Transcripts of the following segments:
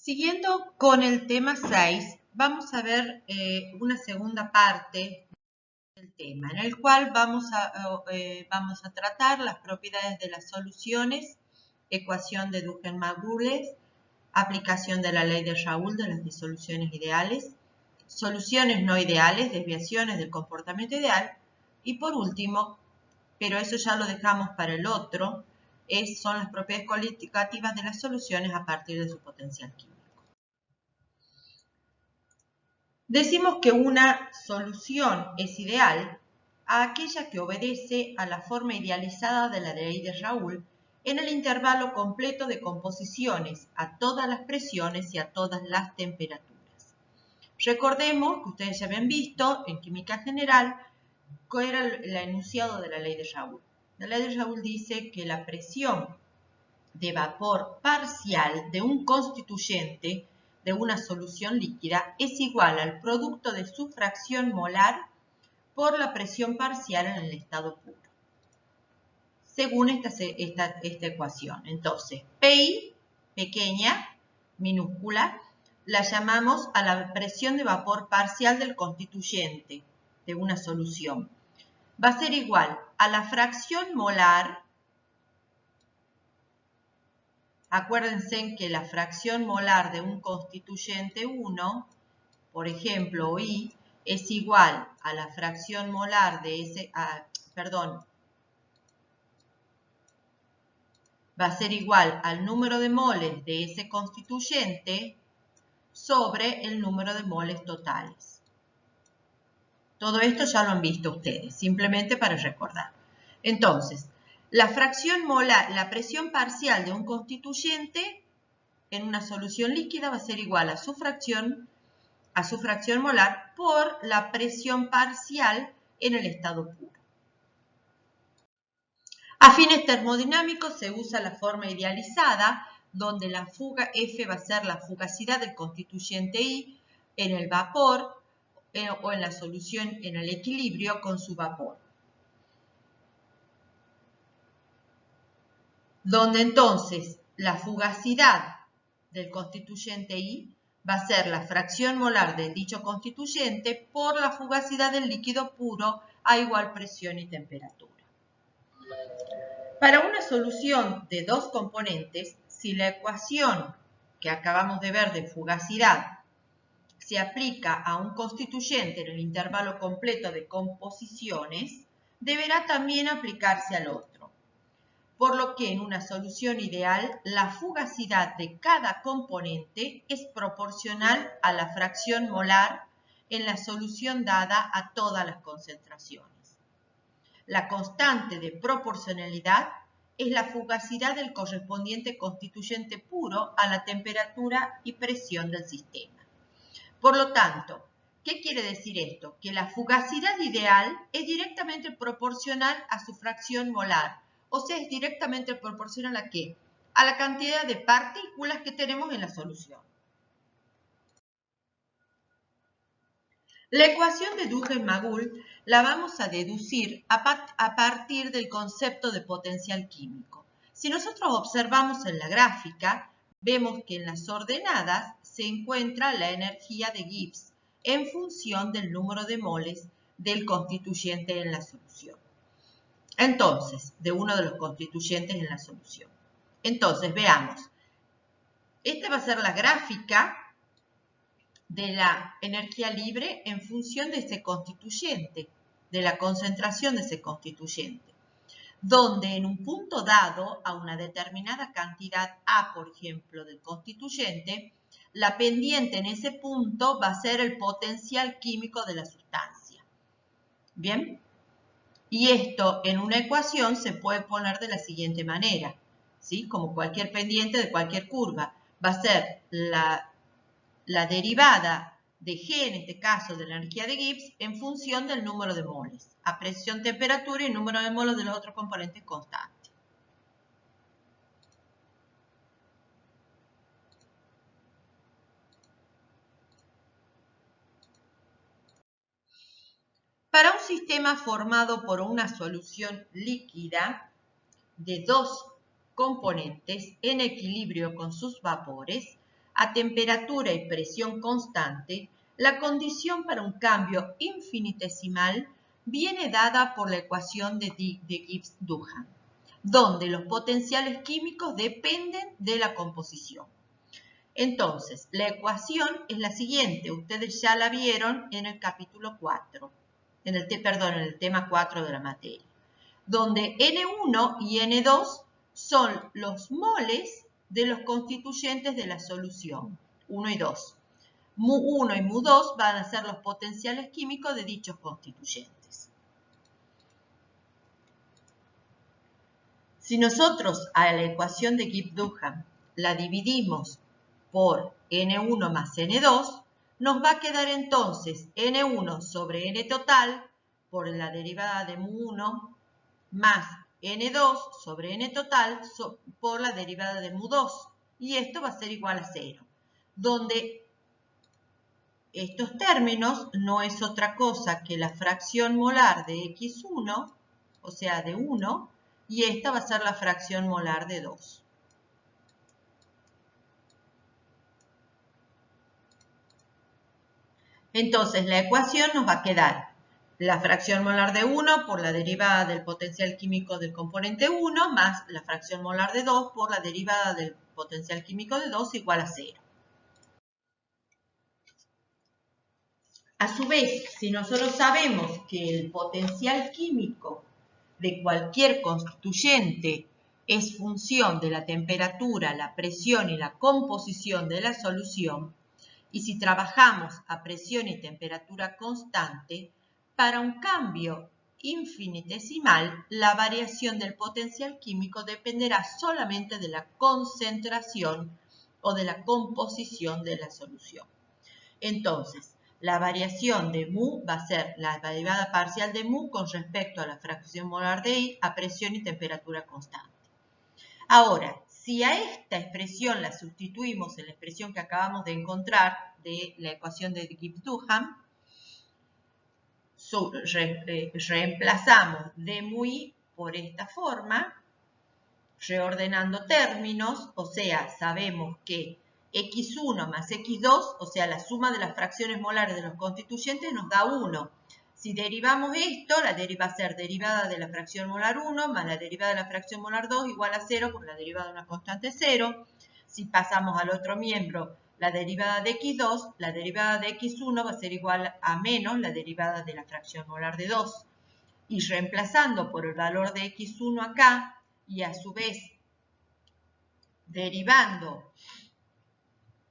Siguiendo con el tema 6, vamos a ver una segunda parte del tema, en el cual vamos a tratar las propiedades de las soluciones, ecuación de Duhem-Magules, aplicación de la ley de Raoult de las disoluciones ideales, soluciones no ideales, desviaciones del comportamiento ideal, y por último, pero eso ya lo dejamos para el otro, son las propiedades cualitativas de las soluciones a partir de su potencial químico. Decimos que una solución es ideal a aquella que obedece a la forma idealizada de la ley de Raoult en el intervalo completo de composiciones a todas las presiones y a todas las temperaturas. Recordemos que ustedes ya habían visto en química general cuál era el enunciado de la ley de Raoult. La ley de Raoult dice que la presión de vapor parcial de un constituyente de una solución líquida es igual al producto de su fracción molar por la presión parcial en el estado puro, según esta ecuación. Entonces, PI, pequeña, minúscula, la llamamos a la presión de vapor parcial del constituyente de una solución. Va a ser igual a la fracción molar. Acuérdense que la fracción molar de un constituyente 1, por ejemplo, I, es igual a la fracción molar de ese, va a ser igual al número de moles de ese constituyente sobre el número de moles totales. Todo esto ya lo han visto ustedes, simplemente para recordar. Entonces, la fracción molar, la presión parcial de un constituyente en una solución líquida va a ser igual a su fracción molar por la presión parcial en el estado puro. A fines termodinámicos se usa la forma idealizada, donde la fuga F va a ser la fugacidad del constituyente I en el vapor o en la solución en el equilibrio con su vapor. Donde entonces la fugacidad del constituyente I va a ser la fracción molar de dicho constituyente por la fugacidad del líquido puro a igual presión y temperatura. Para una solución de dos componentes, si la ecuación que acabamos de ver de fugacidad se aplica a un constituyente en el intervalo completo de composiciones, deberá también aplicarse al otro. Por lo que en una solución ideal, la fugacidad de cada componente es proporcional a la fracción molar en la solución dada a todas las concentraciones. La constante de proporcionalidad es la fugacidad del correspondiente constituyente puro a la temperatura y presión del sistema. Por lo tanto, ¿qué quiere decir esto? Que la fugacidad ideal es directamente proporcional a su fracción molar. O sea, es directamente proporcional ¿a qué? A la cantidad de partículas que tenemos en la solución. La ecuación de Duhem-Magules la vamos a deducir a partir del concepto de potencial químico. Si nosotros observamos en la gráfica, vemos que en las ordenadas se encuentra la energía de Gibbs en función del número de moles del constituyente en la solución. Entonces, de uno de los constituyentes en la solución. Entonces, veamos. Esta va a ser la gráfica de la energía libre en función de ese constituyente, de la concentración de ese constituyente, donde en un punto dado a una determinada cantidad A, por ejemplo, del constituyente, la pendiente en ese punto va a ser el potencial químico de la sustancia. ¿Bien? Y esto en una ecuación se puede poner de la siguiente manera, ¿sí? Como cualquier pendiente de cualquier curva. Va a ser la derivada de G, en este caso de la energía de Gibbs, en función del número de moles, a presión, temperatura y número de moles de los otros componentes constantes. Para un sistema formado por una solución líquida de dos componentes en equilibrio con sus vapores, a temperatura y presión constante, la condición para un cambio infinitesimal viene dada por la ecuación de Gibbs-Duhem, donde los potenciales químicos dependen de la composición. Entonces, la ecuación es la siguiente, ustedes ya la vieron en el capítulo 4, en el tema 4 de la materia, donde N1 y N2 son los moles de los constituyentes de la solución, 1 y 2. Mu1 y Mu2 van a ser los potenciales químicos de dichos constituyentes. Si nosotros a la ecuación de Gibbs-Duhem la dividimos por N1 más N2, nos va a quedar entonces N1 sobre N total por la derivada de Mu1 más N2 sobre N total por la derivada de Mu2. Y esto va a ser igual a 0, donde estos términos no es otra cosa que la fracción molar de X1, o sea, de 1, y esta va a ser la fracción molar de 2. Entonces, la ecuación nos va a quedar la fracción molar de 1 por la derivada del potencial químico del componente 1 más la fracción molar de 2 por la derivada del potencial químico de 2 igual a 0. A su vez, si nosotros sabemos que el potencial químico de cualquier constituyente es función de la temperatura, la presión y la composición de la solución, y si trabajamos a presión y temperatura constante, para un cambio infinitesimal, la variación del potencial químico dependerá solamente de la concentración o de la composición de la solución. Entonces, la variación de mu va a ser la derivada parcial de mu con respecto a la fracción molar de I a presión y temperatura constante. Ahora, si a esta expresión la sustituimos en la expresión que acabamos de encontrar de la ecuación de Gibbs-Duhem, reemplazamos d mu I por esta forma, reordenando términos, o sea, sabemos que X1 más X2, o sea, la suma de las fracciones molares de los constituyentes nos da 1. Si derivamos esto, la va a ser derivada de la fracción molar 1 más la derivada de la fracción molar 2 igual a 0 por la derivada de una constante 0. Si pasamos al otro miembro, la derivada de X2, la derivada de X1 va a ser igual a menos la derivada de la fracción molar de 2. Y reemplazando por el valor de X1 acá, y a su vez derivando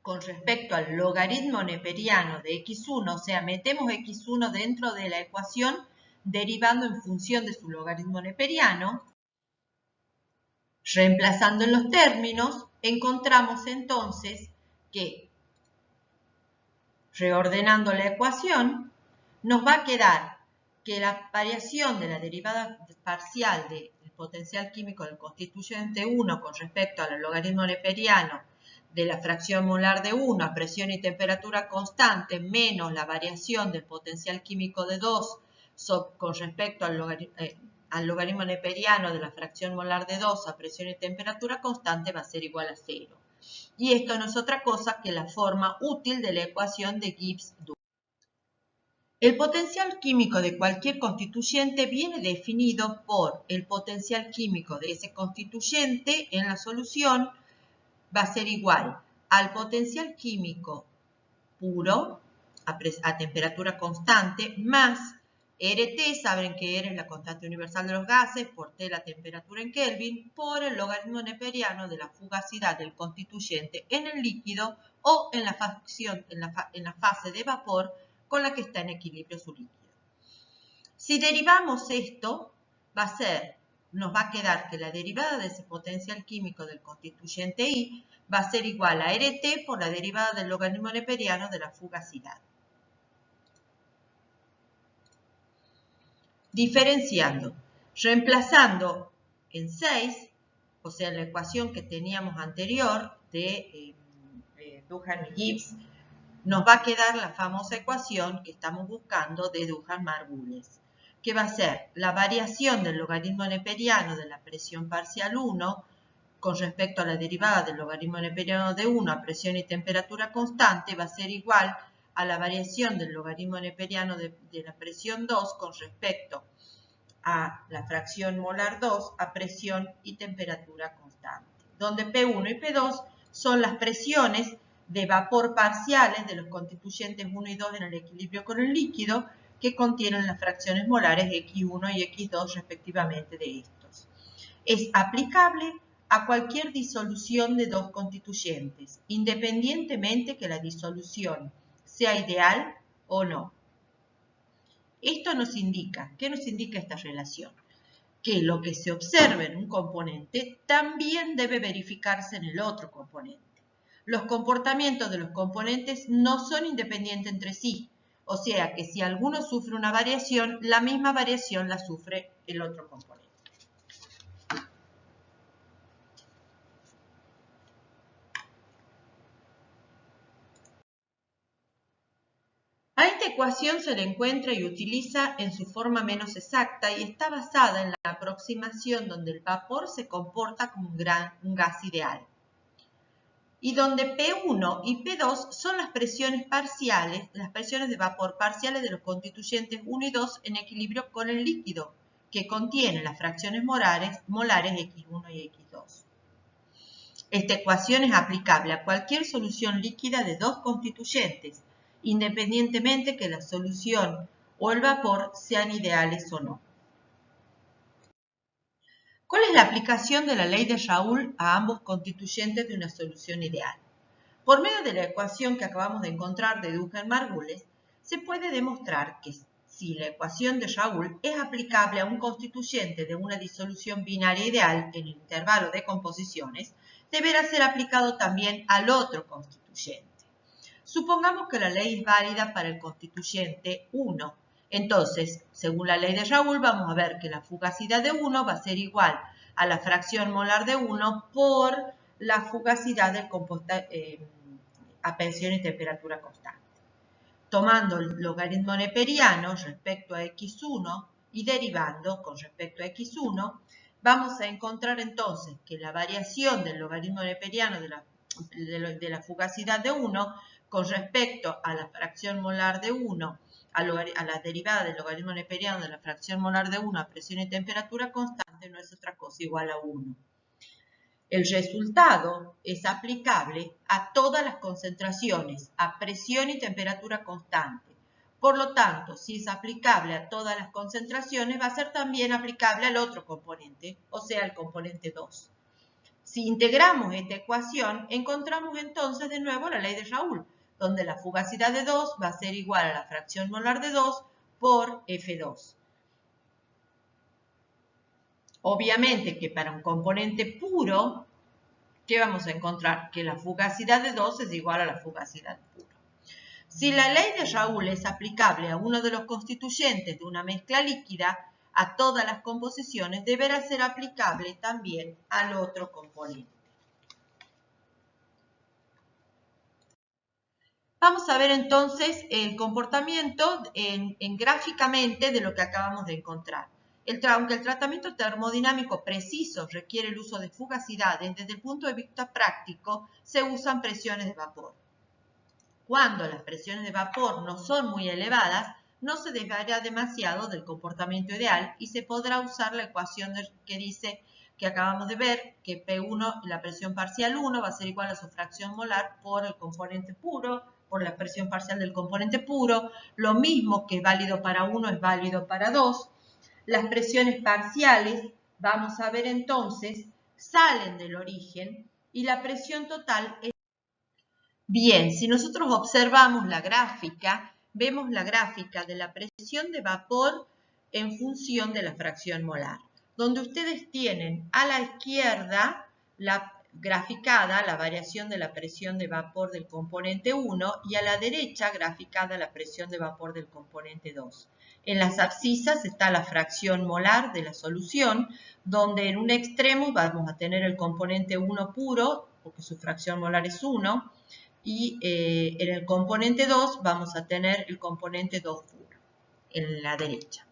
con respecto al logaritmo neperiano de X1, o sea, metemos X1 dentro de la ecuación derivando en función de su logaritmo neperiano, reemplazando en los términos, encontramos entonces que, reordenando la ecuación, nos va a quedar que la variación de la derivada parcial del potencial químico del constituyente 1 con respecto al logaritmo neperiano de la fracción molar de 1 a presión y temperatura constante menos la variación del potencial químico de 2 con respecto al logaritmo neperiano de la fracción molar de 2 a presión y temperatura constante va a ser igual a 0. Y esto no es otra cosa que la forma útil de la ecuación de Gibbs-Duhem. El potencial químico de cualquier constituyente viene definido por el potencial químico de ese constituyente en la solución, va a ser igual al potencial químico puro a temperatura constante más RT, saben que R es la constante universal de los gases, por T la temperatura en Kelvin, por el logaritmo neperiano de la fugacidad del constituyente en el líquido o en la fase de vapor con la que está en equilibrio su líquido. Si derivamos esto, nos va a quedar que la derivada de ese potencial químico del constituyente I va a ser igual a RT por la derivada del logaritmo neperiano de la fugacidad. Diferenciando, reemplazando en 6, o sea, la ecuación que teníamos anterior de Duhem y Gibbs, nos va a quedar la famosa ecuación que estamos buscando de Duhem-Margules, que va a ser la variación del logaritmo neperiano de la presión parcial 1 con respecto a la derivada del logaritmo neperiano de 1 a presión y temperatura constante va a ser igual a la variación del logaritmo neperiano de la presión 2 con respecto a la fracción molar 2 a presión y temperatura constante, donde P1 y P2 son las presiones de vapor parciales de los constituyentes 1 y 2 en el equilibrio con el líquido que contienen las fracciones molares X1 y X2 respectivamente de estos. Es aplicable a cualquier disolución de dos constituyentes, independientemente que la disolución sea ideal o no. Esto nos indica, ¿qué nos indica esta relación? Que lo que se observa en un componente también debe verificarse en el otro componente. Los comportamientos de los componentes no son independientes entre sí, o sea que si alguno sufre una variación, la misma variación la sufre el otro componente. A esta ecuación se le encuentra y utiliza en su forma menos exacta y está basada en la aproximación donde el vapor se comporta como un gas ideal y donde P1 y P2 son las presiones parciales, las presiones de vapor parciales de los constituyentes 1 y 2 en equilibrio con el líquido, que contiene las fracciones molares X1 y X2. Esta ecuación es aplicable a cualquier solución líquida de dos constituyentes, independientemente que la solución o el vapor sean ideales o no. ¿Cuál es la aplicación de la ley de Raoult a ambos constituyentes de una solución ideal? Por medio de la ecuación que acabamos de encontrar de Duhem-Margules, se puede demostrar que si la ecuación de Raoult es aplicable a un constituyente de una disolución binaria ideal en el intervalo de composiciones, deberá ser aplicado también al otro constituyente. Supongamos que la ley es válida para el constituyente 1. Entonces, según la ley de Raoult, vamos a ver que la fugacidad de 1 va a ser igual a la fracción molar de 1 por la fugacidad del compuesto a presión y temperatura constante. Tomando el logaritmo neperiano respecto a X1 y derivando con respecto a X1, vamos a encontrar entonces que la variación del logaritmo neperiano de la fugacidad de 1 con respecto a la fracción molar de 1, a la derivada del logaritmo neperiano de la fracción molar de 1 a presión y temperatura constante no es otra cosa igual a 1. El resultado es aplicable a todas las concentraciones, a presión y temperatura constante. Por lo tanto, si es aplicable a todas las concentraciones, va a ser también aplicable al otro componente, o sea, el componente 2. Si integramos esta ecuación, encontramos entonces de nuevo la ley de Raoult, donde la fugacidad de 2 va a ser igual a la fracción molar de 2 por F2. Obviamente que para un componente puro, ¿qué vamos a encontrar? Que la fugacidad de 2 es igual a la fugacidad pura. Si la ley de Raoult es aplicable a uno de los constituyentes de una mezcla líquida, a todas las composiciones deberá ser aplicable también al otro componente. Vamos a ver entonces el comportamiento gráficamente de lo que acabamos de encontrar. Aunque el tratamiento termodinámico preciso requiere el uso de fugacidades, desde el punto de vista práctico se usan presiones de vapor. Cuando las presiones de vapor no son muy elevadas, no se desvaría demasiado del comportamiento ideal y se podrá usar la ecuación que dice que acabamos de ver, que P1, la presión parcial 1, va a ser igual a su fracción molar por el componente puro, por la presión parcial del componente puro. Lo mismo que es válido para 1 es válido para 2. Las presiones parciales, vamos a ver entonces, salen del origen y la presión total es... Bien, si nosotros observamos la gráfica, vemos la gráfica de la presión de vapor en función de la fracción molar, donde ustedes tienen a la izquierda la graficada la variación de la presión de vapor del componente 1 y a la derecha graficada la presión de vapor del componente 2. En las abscisas está la fracción molar de la solución, donde en un extremo vamos a tener el componente 1 puro, porque su fracción molar es 1, y en el componente 2 vamos a tener el componente 2 puro, en la derecha.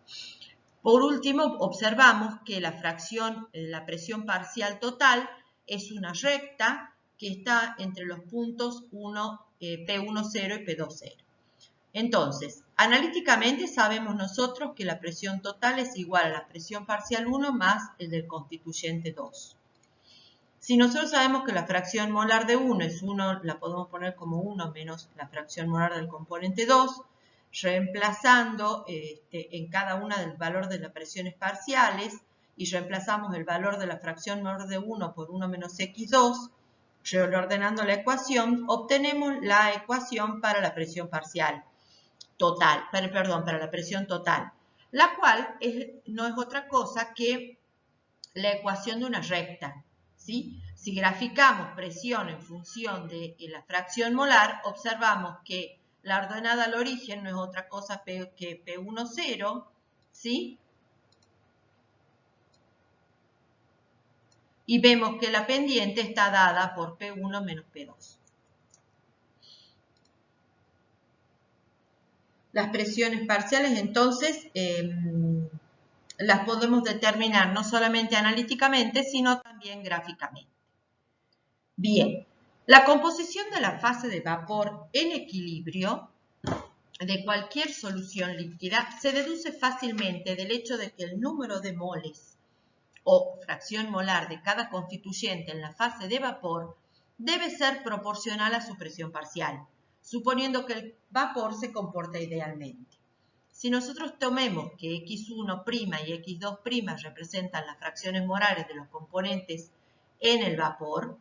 Por último, observamos que la presión parcial total es una recta que está entre los puntos P10 y P20. Entonces, analíticamente sabemos nosotros que la presión total es igual a la presión parcial 1 más el del constituyente 2. Si nosotros sabemos que la fracción molar de 1 es 1, la podemos poner como 1 menos la fracción molar del componente 2, reemplazando en cada una del valor de las presiones parciales y reemplazamos el valor de la fracción molar de 1 por 1 menos x2, reordenando la ecuación, obtenemos la ecuación para la presión parcial total, para la presión total, la cual no es otra cosa que la ecuación de una recta, ¿sí? Si graficamos presión en función de la fracción molar, observamos que la ordenada al origen no es otra cosa que P10, ¿sí? Y vemos que la pendiente está dada por P1 menos P2. Las presiones parciales, entonces, las podemos determinar no solamente analíticamente, sino también gráficamente. Bien, la composición de la fase de vapor en equilibrio de cualquier solución líquida se deduce fácilmente del hecho de que el número de moles o fracción molar de cada constituyente en la fase de vapor debe ser proporcional a su presión parcial, suponiendo que el vapor se comporta idealmente. Si nosotros tomemos que X1' y X2' representan las fracciones molares de los componentes en el vapor,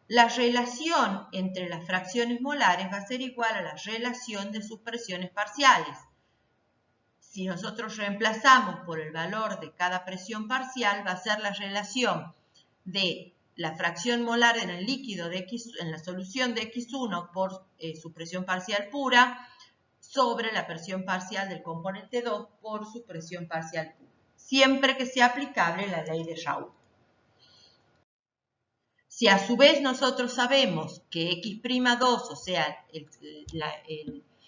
la relación entre las fracciones molares va a ser igual a la relación de sus presiones parciales. Si nosotros reemplazamos por el valor de cada presión parcial, va a ser la relación de la fracción molar en el líquido en la solución de X1 por su presión parcial pura sobre la presión parcial del componente 2 por su presión parcial pura, siempre que sea aplicable la ley de Raoult. Si a su vez nosotros sabemos que X'2, o sea,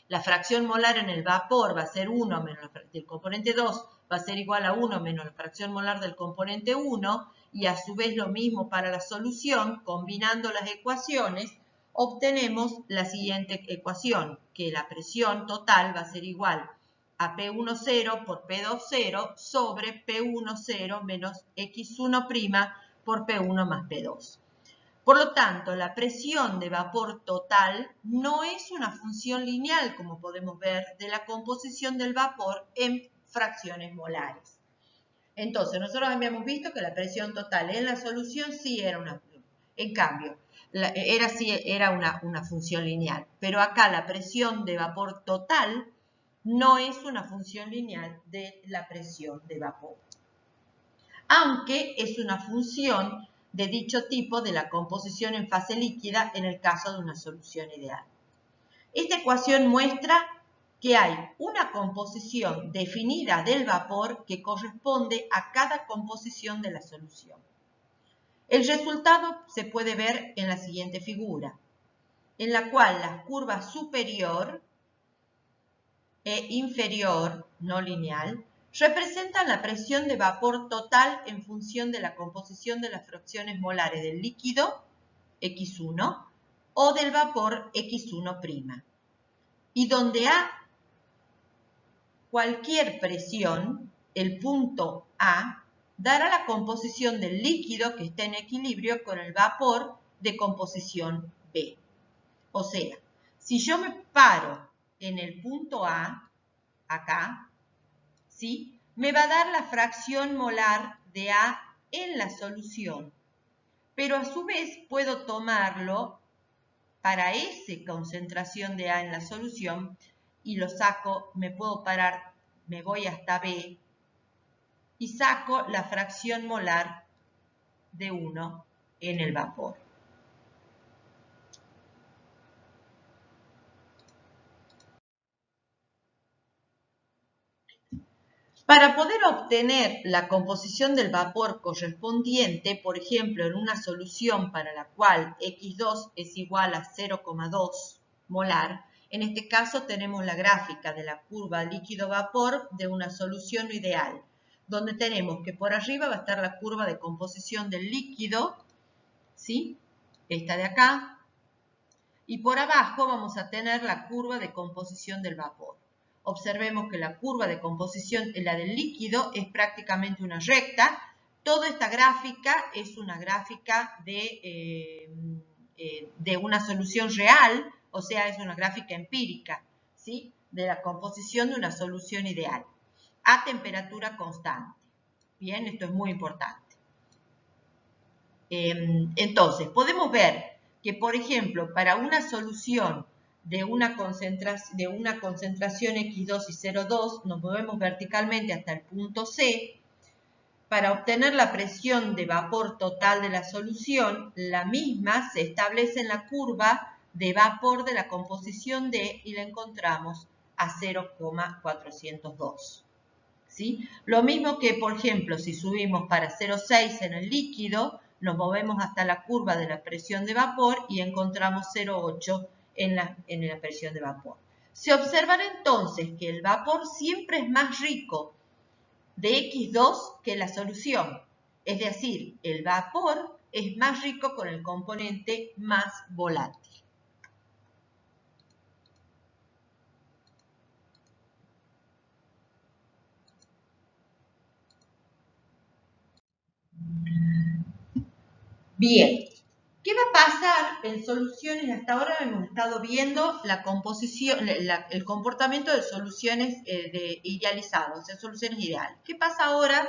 la fracción molar en el vapor va a ser 1 menos del componente 2, va a ser igual a 1 menos la fracción molar del componente 1, y a su vez lo mismo para la solución, combinando las ecuaciones, obtenemos la siguiente ecuación, que la presión total va a ser igual a P10 por P20 sobre P10 menos X1' por P1 más P2. Por lo tanto, la presión de vapor total no es una función lineal, como podemos ver, de la composición del vapor en fracciones molares. Entonces, nosotros habíamos visto que la presión total en la solución sí era una, en cambio, era una función lineal. Pero acá la presión de vapor total no es una función lineal de la presión de vapor, aunque es una función de dicho tipo de la composición en fase líquida en el caso de una solución ideal. Esta ecuación muestra que hay una composición definida del vapor que corresponde a cada composición de la solución. El resultado se puede ver en la siguiente figura, en la cual las curvas superior e inferior, no lineal, representan la presión de vapor total en función de la composición de las fracciones molares del líquido, X1, o del vapor, X1'. Y donde A cualquier presión, el punto A dará la composición del líquido que está en equilibrio con el vapor de composición B. O sea, si yo me paro en el punto A, acá, ¿sí?, me va a dar la fracción molar de A en la solución. Pero a su vez puedo tomarlo para esa concentración de A en la solución y lo saco, me puedo parar, me voy hasta B y saco la fracción molar de 1 en el vapor. Para poder obtener la composición del vapor correspondiente, por ejemplo, en una solución para la cual X2 es igual a 0,2 molar, en este caso tenemos la gráfica de la curva líquido-vapor de una solución ideal, donde tenemos que por arriba va a estar la curva de composición del líquido ¿sí? Esta de acá. Y por abajo vamos a tener la curva de composición del vapor. Observemos que la curva de composición, la del líquido, es prácticamente una recta. Toda esta gráfica es una gráfica de una solución real, o sea, es una gráfica empírica, ¿sí? De la composición de una solución ideal a temperatura constante. Bien, esto es muy importante. Entonces, podemos ver que, por ejemplo, para una solución de una concentración X2 y 0,2, nos movemos verticalmente hasta el punto C. Para obtener la presión de vapor total de la solución, la misma se establece en la curva de vapor de la composición D y la encontramos a 0,402. ¿Sí? Lo mismo que, por ejemplo, si subimos para 0,6 en el líquido, nos movemos hasta la curva de la presión de vapor y encontramos 0,8 en la presión de vapor. Se observará entonces que el vapor siempre es más rico de X2 que la solución. Es decir, el vapor es más rico con el componente más volátil. Bien, ¿qué va a pasar en soluciones? Hasta ahora hemos estado viendo la composición, el comportamiento de soluciones idealizadas, o sea, soluciones ideales. ¿Qué pasa ahora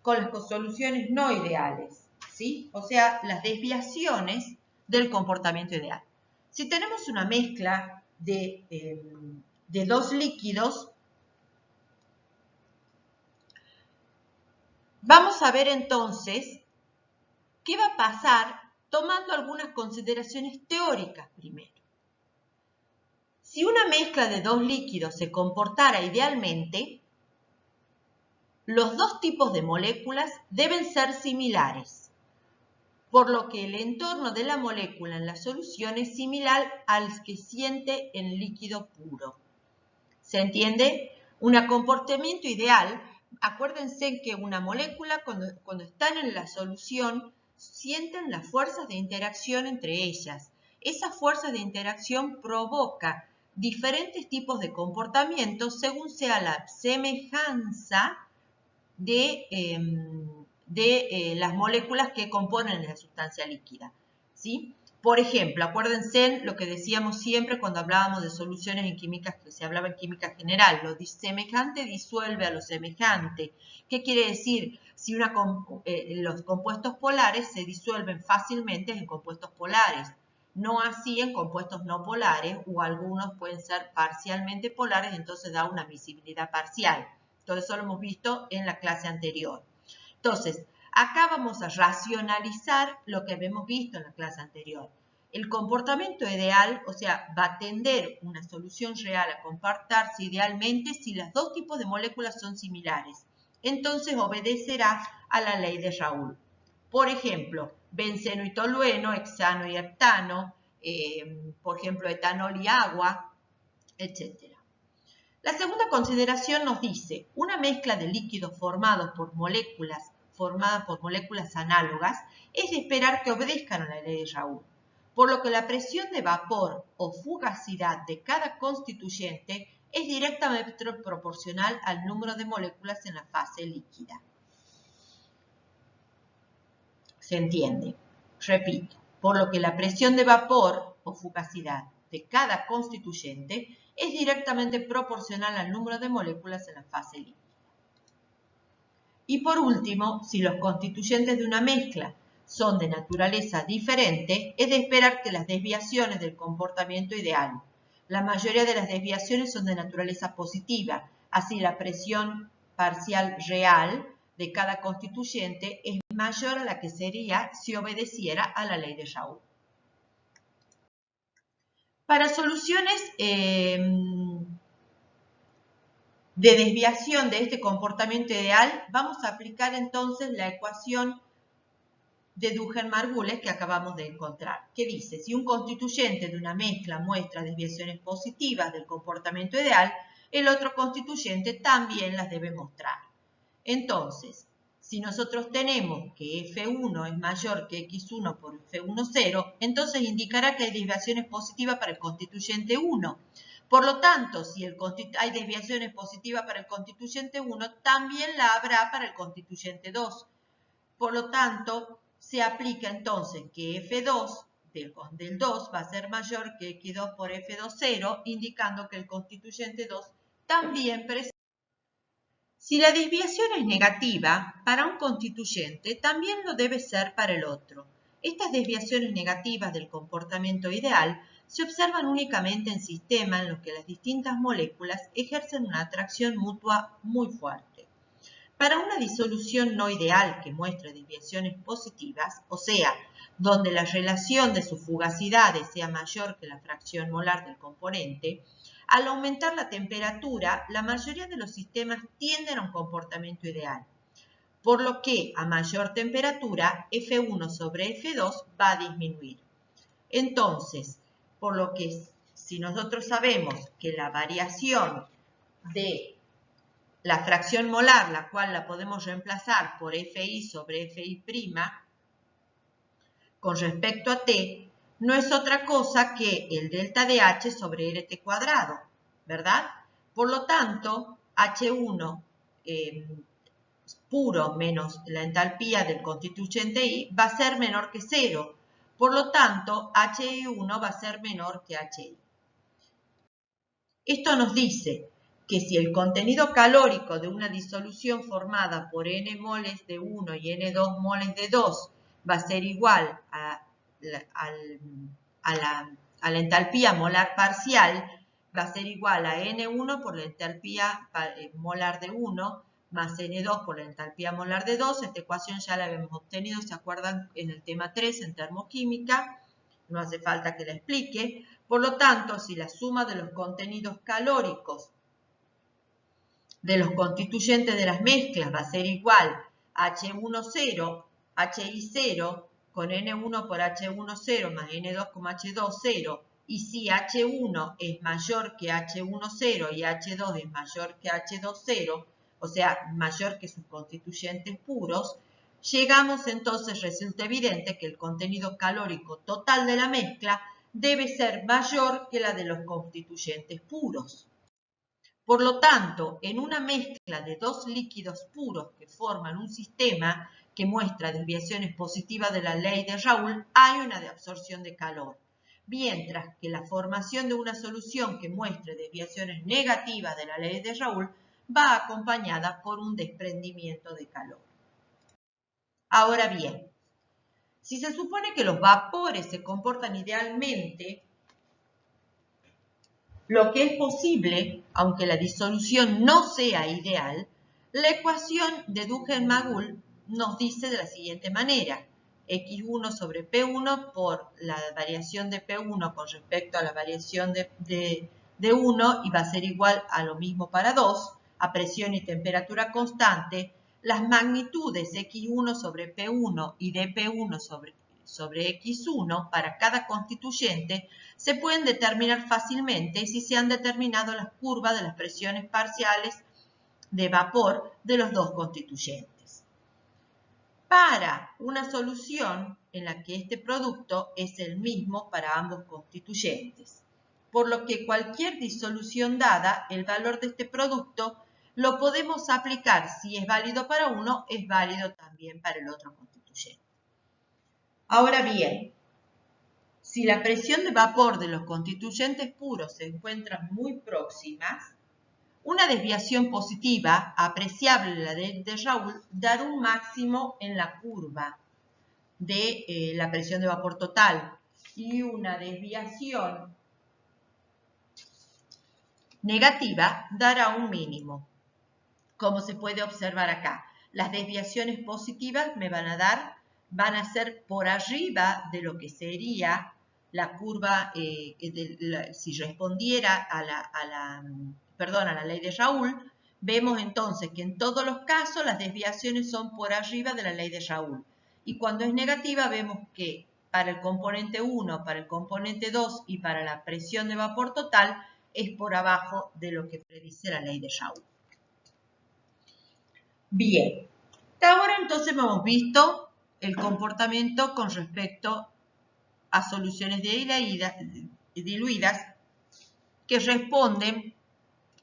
con las soluciones no ideales? ¿Sí? O sea, las desviaciones del comportamiento ideal. Si tenemos una mezcla de dos líquidos, vamos a ver entonces qué va a pasar tomando algunas consideraciones teóricas primero. Si una mezcla de dos líquidos se comportara idealmente, los dos tipos de moléculas deben ser similares, por lo que el entorno de la molécula en la solución es similar al que siente en líquido puro. ¿Se entiende? Un comportamiento ideal, acuérdense que una molécula cuando están en la solución sienten las fuerzas de interacción entre ellas. Esas fuerzas de interacción provocan diferentes tipos de comportamientos según sea la semejanza de las moléculas que componen la sustancia líquida, ¿sí? Por ejemplo, acuérdense lo que decíamos siempre cuando hablábamos de soluciones en química, que se hablaba en química general, lo semejante disuelve a lo semejante. ¿Qué quiere decir? Si los compuestos polares se disuelven fácilmente en compuestos polares, no así en compuestos no polares, o algunos pueden ser parcialmente polares, entonces da una miscibilidad parcial. Todo eso lo hemos visto en la clase anterior. Entonces, acá vamos a racionalizar lo que habíamos visto en la clase anterior. El comportamiento ideal, o sea, va a tender una solución real a comportarse idealmente si los dos tipos de moléculas son similares. Entonces obedecerá a la ley de Raoult. Por ejemplo, benceno y tolueno, hexano y heptano, por ejemplo, etanol y agua, etc. La segunda consideración nos dice, una mezcla de líquidos formada por moléculas análogas, es de esperar que obedezcan a la ley de Raoult, por lo que la presión de vapor o fugacidad de cada constituyente es directamente proporcional al número de moléculas en la fase líquida. ¿Se entiende? Repito, por lo que la presión de vapor o fugacidad de cada constituyente es directamente proporcional al número de moléculas en la fase líquida. Y por último, si los constituyentes de una mezcla son de naturaleza diferente, es de esperar que las desviaciones del comportamiento ideal. La mayoría de las desviaciones son de naturaleza positiva, así la presión parcial real de cada constituyente es mayor a la que sería si obedeciera a la ley de Raoult. Para soluciones de desviación de este comportamiento ideal, vamos a aplicar entonces la ecuación de Duhem-Margules que acabamos de encontrar, que dice, si un constituyente de una mezcla muestra desviaciones positivas del comportamiento ideal, el otro constituyente también las debe mostrar. Entonces, Si nosotros tenemos que F1 es mayor que X1 por F1, 0, entonces indicará que hay desviaciones positivas para el constituyente 1. Por lo tanto, si hay desviaciones positivas para el constituyente 1, también la habrá para el constituyente 2. Por lo tanto, se aplica entonces que F2 del 2 va a ser mayor que X2 por F2, 0, indicando que el constituyente 2 también presenta. Si la desviación es negativa para un constituyente, también lo debe ser para el otro. Estas desviaciones negativas del comportamiento ideal se observan únicamente en sistemas en los que las distintas moléculas ejercen una atracción mutua muy fuerte. Para una disolución no ideal que muestre desviaciones positivas, o sea, donde la relación de sus fugacidades sea mayor que la fracción molar del componente, al aumentar la temperatura, la mayoría de los sistemas tienden a un comportamiento ideal, por lo que a mayor temperatura F1 sobre F2 va a disminuir. Entonces, por lo que si nosotros sabemos que la variación de la fracción molar, la cual la podemos reemplazar por Fi sobre Fi', con respecto a T, no es otra cosa que el delta de H sobre RT cuadrado, ¿verdad? Por lo tanto, H1 puro menos la entalpía del constituyente I va a ser menor que 0. Por lo tanto, HI1 va a ser menor que HI. Esto nos dice que si el contenido calórico de una disolución formada por N moles de 1 y N2 moles de 2 va a ser igual a la entalpía molar parcial, va a ser igual a N1 por la entalpía molar de 1 más N2 por la entalpía molar de 2. Esta ecuación ya la habíamos obtenido, ¿se acuerdan? En el tema 3 en termoquímica. No hace falta que la explique. Por lo tanto, si la suma de los contenidos calóricos de los constituyentes de las mezclas va a ser igual a H1, 0, HI 0 con N1 por H1, 0 más N2 como H2, 0, y si H1 es mayor que H1, 0 y H2 es mayor que H2, 0, o sea, mayor que sus constituyentes puros, llegamos entonces, resulta evidente que el contenido calórico total de la mezcla debe ser mayor que la de los constituyentes puros. Por lo tanto, en una mezcla de dos líquidos puros que forman un sistema que muestra desviaciones positivas de la ley de Raoult, hay una absorción de calor, mientras que la formación de una solución que muestre desviaciones negativas de la ley de Raoult va acompañada por un desprendimiento de calor. Ahora bien, si se supone que los vapores se comportan idealmente, lo que es posible, aunque la disolución no sea ideal, la ecuación de Duhem-Magul nos dice de la siguiente manera: X1 sobre P1 por la variación de P1 con respecto a la variación de 1, y va a ser igual a lo mismo para 2, a presión y temperatura constante. Las magnitudes X1 sobre P1 y dP1 sobre X1 para cada constituyente se pueden determinar fácilmente si se han determinado las curvas de las presiones parciales de vapor de los dos constituyentes. Para una solución en la que este producto es el mismo para ambos constituyentes, por lo que cualquier disolución dada, el valor de este producto lo podemos aplicar. Si es válido para uno, es válido también para el otro constituyente. Ahora bien, si la presión de vapor de los constituyentes puros se encuentran muy próximas, una desviación positiva apreciable de la de Raoult dará un máximo en la curva de la presión de vapor total y una desviación negativa dará un mínimo. Como se puede observar acá, las desviaciones positivas van a ser por arriba de lo que sería la curva, si respondiera a la ley de Raoult. Vemos entonces que en todos los casos las desviaciones son por arriba de la ley de Raoult. Y cuando es negativa vemos que para el componente 1, para el componente 2 y para la presión de vapor total es por abajo de lo que predice la ley de Raoult. Bien, Hasta ahora entonces hemos visto el comportamiento con respecto a soluciones diluidas que responden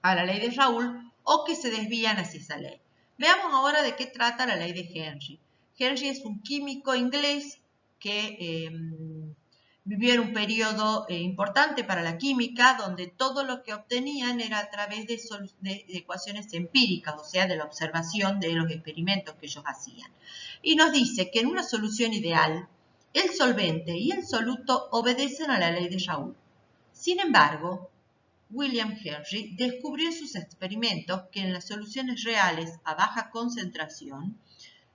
a la ley de Raoult o que se desvían hacia esa ley. Veamos ahora de qué trata la ley de Henry. Henry es un químico inglés que vivió en un periodo importante para la química, donde todo lo que obtenían era a través de ecuaciones empíricas, o sea, de la observación de los experimentos que ellos hacían. Y nos dice que en una solución ideal, el solvente y el soluto obedecen a la ley de Raoult. Sin embargo, William Henry descubrió en sus experimentos que en las soluciones reales a baja concentración,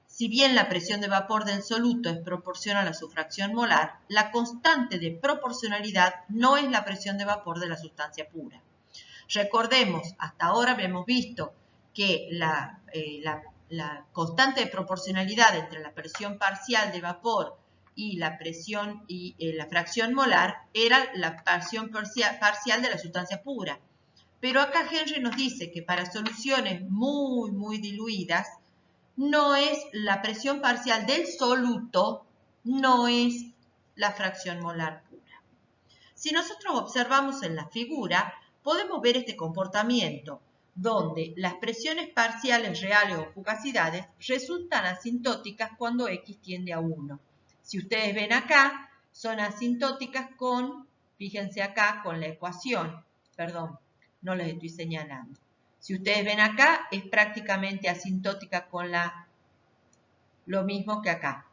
si bien la presión de vapor del soluto es proporcional a su fracción molar, la constante de proporcionalidad no es la presión de vapor de la sustancia pura. Recordemos, hasta ahora habíamos visto que la constante de proporcionalidad entre la presión parcial de vapor y la presión y la fracción molar era la presión parcial de la sustancia pura. Pero acá Henry nos dice que para soluciones muy diluidas, no es la presión parcial del soluto, no es la fracción molar pura. Si nosotros observamos en la figura, podemos ver este comportamiento, donde las presiones parciales reales o fugacidades resultan asintóticas cuando X tiende a 1. Si ustedes ven acá, son asintóticas con, fíjense acá, con la ecuación, perdón, no les estoy señalando. Si ustedes ven acá, es prácticamente asintótica con lo mismo que acá,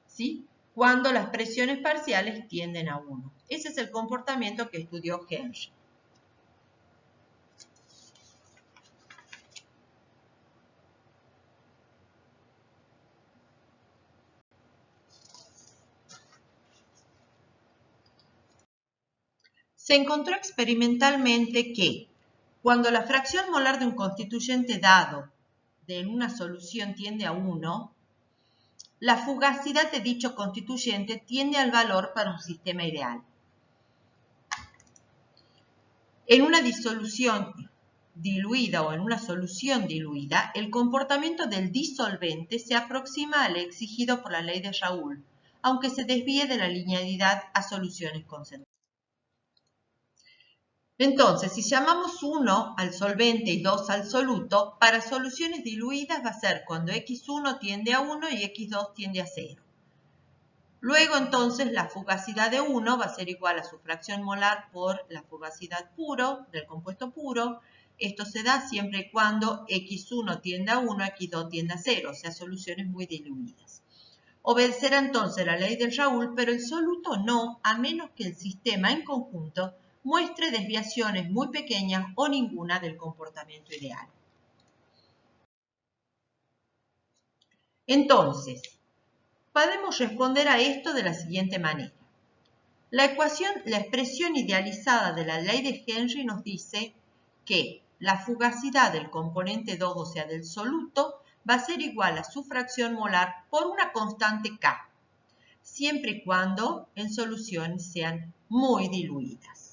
¿sí? Cuando las presiones parciales tienden a 1. Ese es el comportamiento que estudió Henry. Se encontró experimentalmente que cuando la fracción molar de un constituyente dado de una solución tiende a 1, la fugacidad de dicho constituyente tiende al valor para un sistema ideal. En una disolución diluida o en una solución diluida, el comportamiento del disolvente se aproxima al exigido por la ley de Raoult, aunque se desvíe de la linealidad a soluciones concentradas. Entonces, si llamamos 1 al solvente y 2 al soluto, para soluciones diluidas va a ser cuando x1 tiende a 1 y x2 tiende a 0. Luego, entonces, la fugacidad de 1 va a ser igual a su fracción molar por la fugacidad puro del compuesto puro. Esto se da siempre y cuando x1 tiende a 1, x2 tiende a 0, o sea, soluciones muy diluidas. Obedecerá entonces la ley de Raoult, pero el soluto no, a menos que el sistema en conjunto muestre desviaciones muy pequeñas o ninguna del comportamiento ideal. Entonces, podemos responder a esto de la siguiente manera. La expresión idealizada de la ley de Henry nos dice que la fugacidad del componente 2, o sea, del soluto, va a ser igual a su fracción molar por una constante K, siempre y cuando en soluciones sean muy diluidas.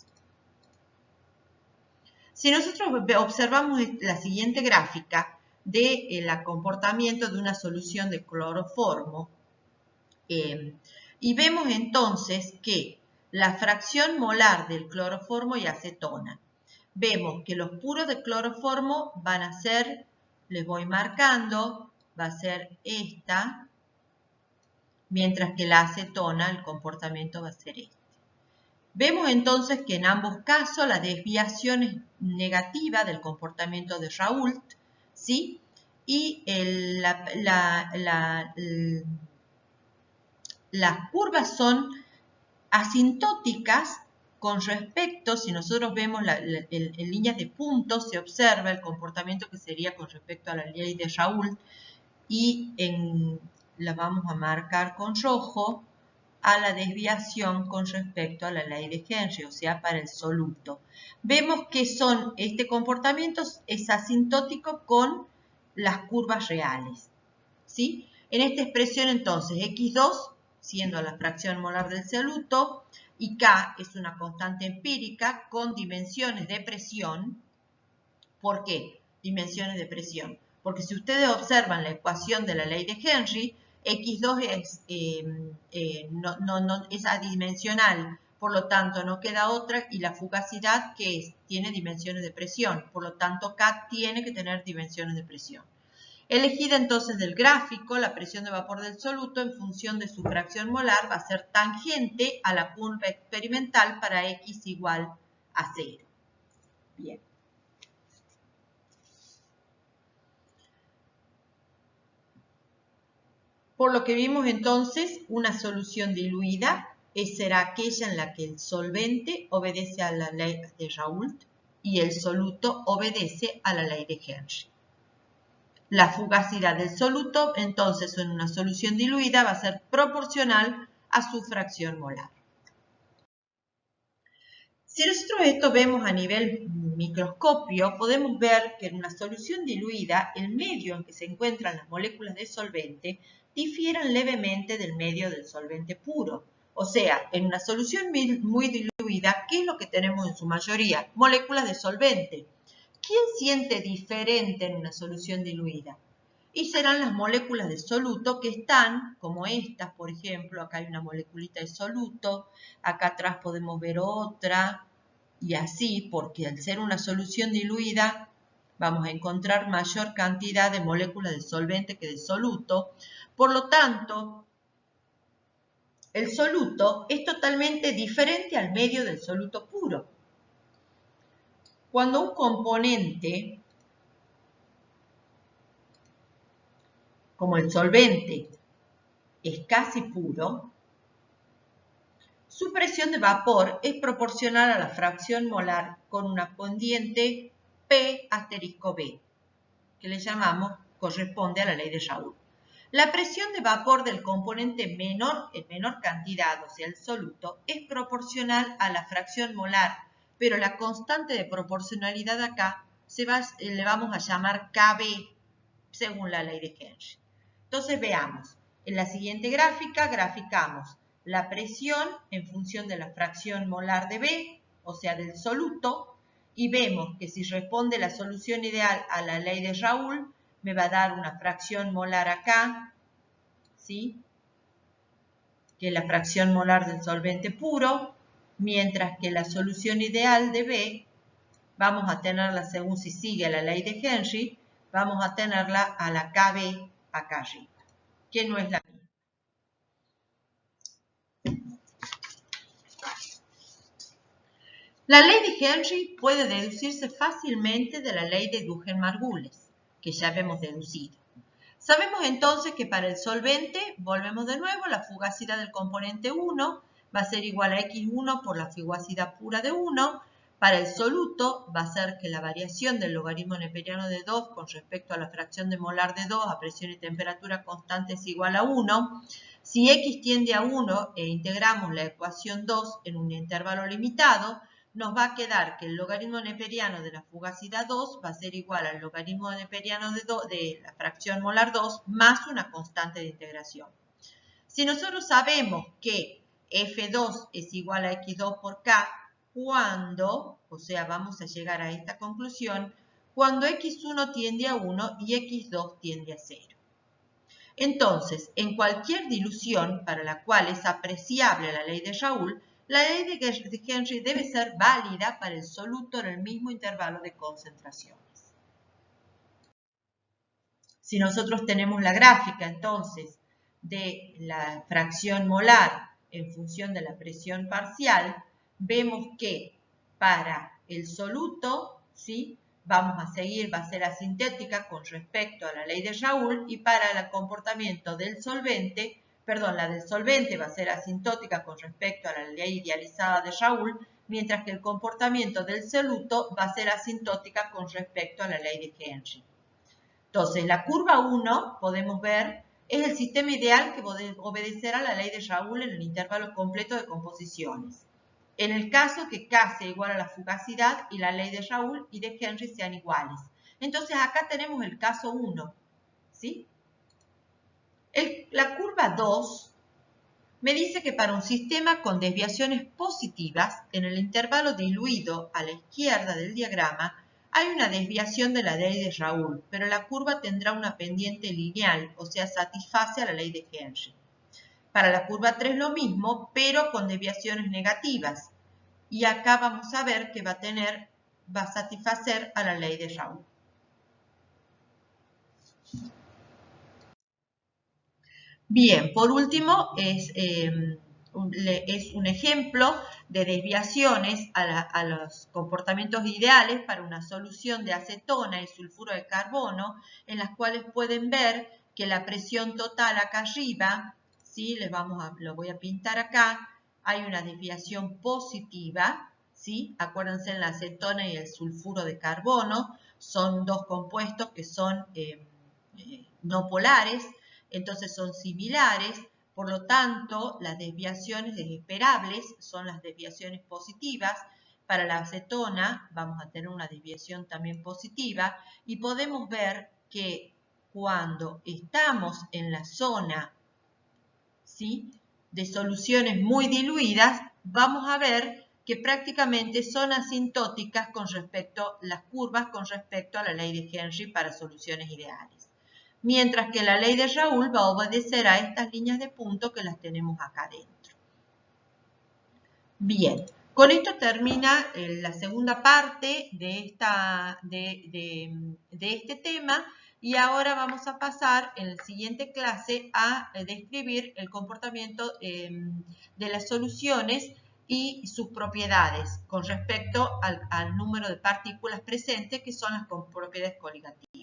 Si nosotros observamos la siguiente gráfica del comportamiento de una solución de cloroformo, y vemos entonces que la fracción molar del cloroformo y acetona, vemos que los puros de cloroformo van a ser, les voy marcando, va a ser esta, mientras que la acetona, el comportamiento va a ser este. Vemos entonces que en ambos casos la desviación es negativa del comportamiento de Raoult, ¿sí? Y las curvas son asintóticas con respecto, si nosotros vemos en líneas de puntos, se observa el comportamiento que sería con respecto a la ley de Raoult y la vamos a marcar con rojo a la desviación con respecto a la ley de Henry, o sea, para el soluto. Vemos que este comportamiento es asintótico con las curvas reales, ¿sí? En esta expresión, entonces, x2, siendo la fracción molar del soluto, y K es una constante empírica con dimensiones de presión. ¿Por qué dimensiones de presión? Porque si ustedes observan la ecuación de la ley de Henry, X2 es adimensional, por lo tanto no queda otra, y la fugacidad que es, tiene dimensiones de presión, por lo tanto K tiene que tener dimensiones de presión. Elegida entonces del gráfico, la presión de vapor del soluto en función de su fracción molar va a ser tangente a la curva experimental para X igual a 0. Bien. Por lo que vimos entonces, una solución diluida será aquella en la que el solvente obedece a la ley de Raoult y el soluto obedece a la ley de Henry. La fugacidad del soluto, entonces, en una solución diluida va a ser proporcional a su fracción molar. Si nosotros esto vemos a nivel microscopio, podemos ver que en una solución diluida, el medio en que se encuentran las moléculas de solvente difieren levemente del medio del solvente puro. O sea, en una solución muy diluida, ¿qué es lo que tenemos en su mayoría? Moléculas de solvente. ¿Quién siente diferente en una solución diluida? Y serán las moléculas de soluto que están, como estas, por ejemplo, acá hay una moleculita de soluto, acá atrás podemos ver otra, y así, porque al ser una solución diluida, vamos a encontrar mayor cantidad de moléculas de solvente que de soluto. Por lo tanto, el soluto es totalmente diferente al medio del soluto puro. Cuando un componente, como el solvente, es casi puro, su presión de vapor es proporcional a la fracción molar con una pendiente P asterisco B, que le llamamos, corresponde a la ley de Raoult. La presión de vapor del componente en menor cantidad, o sea, el soluto, es proporcional a la fracción molar, pero la constante de proporcionalidad acá le vamos a llamar KB, según la ley de Henry. Entonces veamos, en la siguiente gráfica graficamos la presión en función de la fracción molar de B, o sea del soluto, y vemos que si responde la solución ideal a la ley de Raoult, me va a dar una fracción molar acá, ¿sí? Que es la fracción molar del solvente puro, mientras que la solución ideal de B, vamos a tenerla según si sigue la ley de Henry, vamos a tenerla a la KB acá arriba, que no es la misma. La ley de Henry puede deducirse fácilmente de la ley de Duhem-Margules, que ya hemos deducido. Sabemos entonces que para el solvente, volvemos de nuevo, la fugacidad del componente 1 va a ser igual a X1 por la fugacidad pura de 1. Para el soluto va a ser que la variación del logaritmo neperiano de 2 con respecto a la fracción de molar de 2 a presión y temperatura constante es igual a 1. Si X tiende a 1 e integramos la ecuación 2 en un intervalo limitado, nos va a quedar que el logaritmo neperiano de la fugacidad 2 va a ser igual al logaritmo neperiano de la fracción molar 2 más una constante de integración. Si nosotros sabemos que F2 es igual a X2 por K, cuando, o sea, vamos a llegar a esta conclusión, cuando X1 tiende a 1 y X2 tiende a 0. Entonces, en cualquier dilución para la cual es apreciable la ley de Raoult, la ley de Henry debe ser válida para el soluto en el mismo intervalo de concentraciones. Si nosotros tenemos la gráfica, entonces, de la fracción molar en función de la presión parcial, vemos que para el soluto, ¿sí?, vamos a seguir, va a ser asintética con respecto a la ley de Raoult, y para el comportamiento del solvente, la del solvente va a ser asintótica con respecto a la ley idealizada de Raoult, mientras que el comportamiento del soluto va a ser asintótica con respecto a la ley de Henry. Entonces, la curva 1, podemos ver, es el sistema ideal que obedecerá a la ley de Raoult en el intervalo completo de composiciones. En el caso que K sea igual a la fugacidad y la ley de Raoult y de Henry sean iguales. Entonces, acá tenemos el caso 1, ¿sí? La curva 2 me dice que para un sistema con desviaciones positivas en el intervalo diluido a la izquierda del diagrama, Hay una desviación de la ley de Raoul, pero la curva tendrá una pendiente lineal, o sea, satisface a la ley de Henry. Para la curva 3 lo mismo, pero con desviaciones negativas. Y acá vamos a ver que va a satisfacer a la ley de Raoul. Bien, por último, es un ejemplo de desviaciones a los comportamientos ideales para una solución de acetona y sulfuro de carbono, en las cuales pueden ver que la presión total acá arriba, ¿sí? Lo voy a pintar acá, hay una desviación positiva, ¿sí? Acuérdense, en la acetona y el sulfuro de carbono son dos compuestos que son no polares, entonces son similares, por lo tanto, las desviaciones esperables son las desviaciones positivas. Para la acetona vamos a tener una desviación también positiva y podemos ver que cuando estamos en la zona, ¿sí?, de soluciones muy diluidas, vamos a ver que prácticamente son asintóticas con respecto las curvas con respecto a la ley de Henry para soluciones ideales. Mientras que la ley de Raoul va a obedecer a estas líneas de punto que las tenemos acá adentro. Bien, con esto termina la segunda parte de este tema y ahora vamos a pasar en la siguiente clase a describir el comportamiento de las soluciones y sus propiedades con respecto al número de partículas presentes, que son las propiedades coligativas.